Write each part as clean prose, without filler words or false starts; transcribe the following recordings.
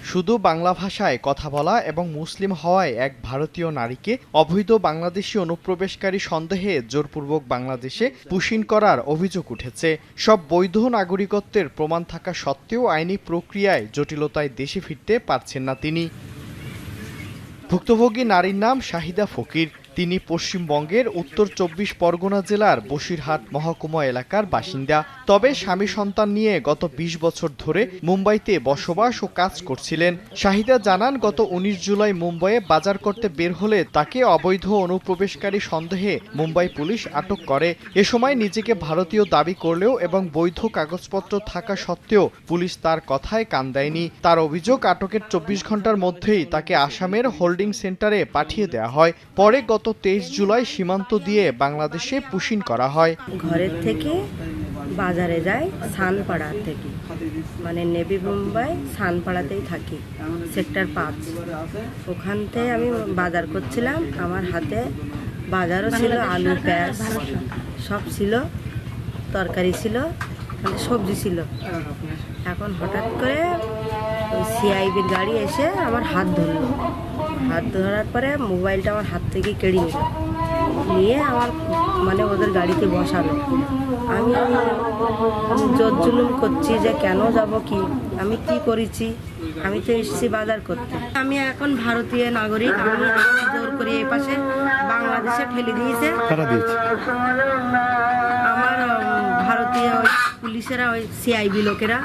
শুধু বাংলা ভাষায় কথা বলা এবং মুসলিম হওয়ায় এক ভারতীয় নারীকে অবৈধ বাংলাদেশি অনুপ্রবেশকারী সন্দেহে জোরপূর্বক বাংলাদেশে পুশিন করার অভিযোগ উঠেছে। সব বৈধ নাগরিকত্বের প্রমাণ থাকা সত্ত্বেও আইনি প্রক্রিয়ায় জটিলতায় দেশে ফিরতে পারছেন না তিনি। ভুক্তভোগী নারীর নাম শাহিদা ফকির। তিনি পশ্চিমবঙ্গের উত্তর ২৪ পরগনা জেলার বসিরহাট মহকুমা এলাকার বাসিন্দা। তবে স্বামী সন্তান নিয়ে গত ২০ বছর ধরে মুম্বাইতে বসবাস ও কাজ করছিলেন। শাহিদা জানান, গত ১৯ জুলাই মুম্বাইয়ে বাজার করতে বের হলে তাকে অবৈধ অনুপ্রবেশকারী সন্দেহে মুম্বাই পুলিশ আটক করে। এ সময় নিজেকে ভারতীয় দাবি করলেও এবং বৈধ কাগজপত্র থাকা সত্ত্বেও পুলিশ তার কথায় কান দেয়নি। তার অভিযোগ, আটকের ২৪ ঘন্টার মধ্যেই তাকে আসামের হোল্ডিং সেন্টারে পাঠিয়ে দেওয়া হয়। পরে গত ২৩ জুলাই সীমান্ত দিয়ে বাংলাদেশে পুশিন করা হয়। ঘরের থেকে বাজারে যায় সানপাড়া থেকে, মানে নেভি মুম্বাই সানপাড়াতেই থাকি, সেক্টর ৫। ওখান থেকে আমি বাজার করছিলাম। আমার হাতে বাজারও ছিল, আলু পেঁয়াজ সব ছিল, তরকারি ছিল, মানে সবজি ছিল। এখন হঠাৎ করে ওই সিআইবির গাড়ি এসে আমার হাত ধরলো। হাত ধরার পরে মোবাইলটা আমার হাত থেকে কেড়ে নিল, নিয়ে আমার মানে ওদের গাড়িতে বসালো। আমি জোর জুলুম করছি যে কেন যাব, কি আমি কি করেছি, আমি তো এসেছি বাজার করতে। আমি এখন ভারতীয় নাগরিক, আমি জোর করে এ পাশে বাংলাদেশে ঠেলে দিয়েছে। আমার ভারতীয় পুলিশেরা, ওই সিআইবি লোকেরা,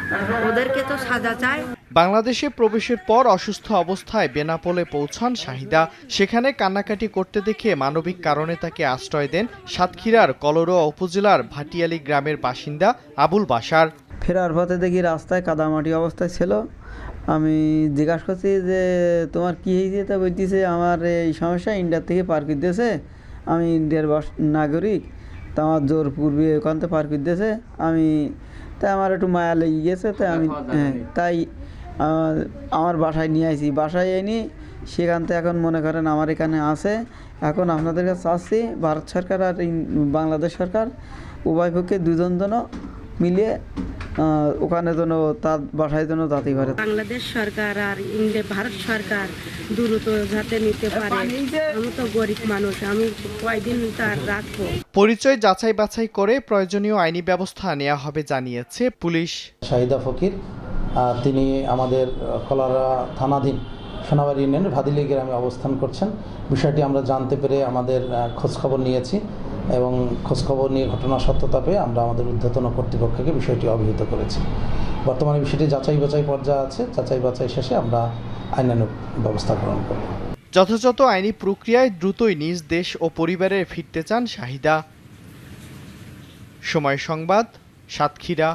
ওদেরকে তো সাজা চায়। বাংলাদেশে প্রবেশের পর অসুস্থ অবস্থায় বেনাপোলে পৌঁছান শাহিদা। সেখানে কান্নাকাটি করতে দেখে মানবিক কারণে তাকে আশ্রয় দেন সাতক্ষীরার কলরোয়া উপজেলার ভাটিয়ালি গ্রামের বাসিন্দা আবুল বাশার। ফেরার পথে দেখি রাস্তায় কাদামাটি অবস্থায় ছিল। আমি জিজ্ঞাসা করছি যে তোমার কী হয়েছে, তা বলতেছে আমার এই সমস্যা, ইন্ডিয়ার থেকে পার করে দিয়েছে, আমি ইন্ডিয়ার নাগরিক, তা আমার জোর পূর্বে ওখান থেকে পার করে দিয়েছে। আমি তাই আমার একটু মায়া লেগে গেছে, তাই আমি তাই আমার বাসায় নিয়ে আসি। বাসায় এনে সেখান থেকে এখন মনে করেন আমার এখানে আছে। এখন আপনাদের কাছে চাচ্ছি ভারত সরকার আর বাংলাদেশ সরকার উভয় পক্ষে দুজন যেন মিলিয়ে ওখানে যেন তার বাসায় যেন যেতে পারে। বাংলাদেশ সরকার আর ভারত সরকার দ্রুত যাতে নিতে পারে। আমি তো গরিব মানুষ, আমি কয়দিন তার রাখবো। পরিচয় যাচাই বাছাই করে প্রয়োজনীয় আইনি ব্যবস্থা নেওয়া হবে জানিয়েছে পুলিশ। শাহিদা ফকির, তিনি আমাদের কলারা থানাধীন সোনাবাড়ি ইউনিয়নের ভাদিলি গ্রামে অবস্থান করছেন। বিষয়টি আমরা জানতে পেরে আমাদের খোঁজখবর নিয়েছি এবং খোঁজখবর নিয়ে ঘটনার সত্যতা পেয়ে আমরা আমাদের ঊর্ধ্বতন কর্তৃপক্ষকে বিষয়টি অবহিত করেছি। বর্তমানে বিষয়টি যাচাই বাছাই পর্যায়ে আছে। যাচাই বাছাই শেষে আমরা আইনানুগ ব্যবস্থা গ্রহণ করব। যথাযথ আইনি প্রক্রিয়ায় দ্রুতই নিজ দেশ ও পরিবারে ফিরতে চান শাহিদা। সময় সংবাদ, সাতক্ষীরা।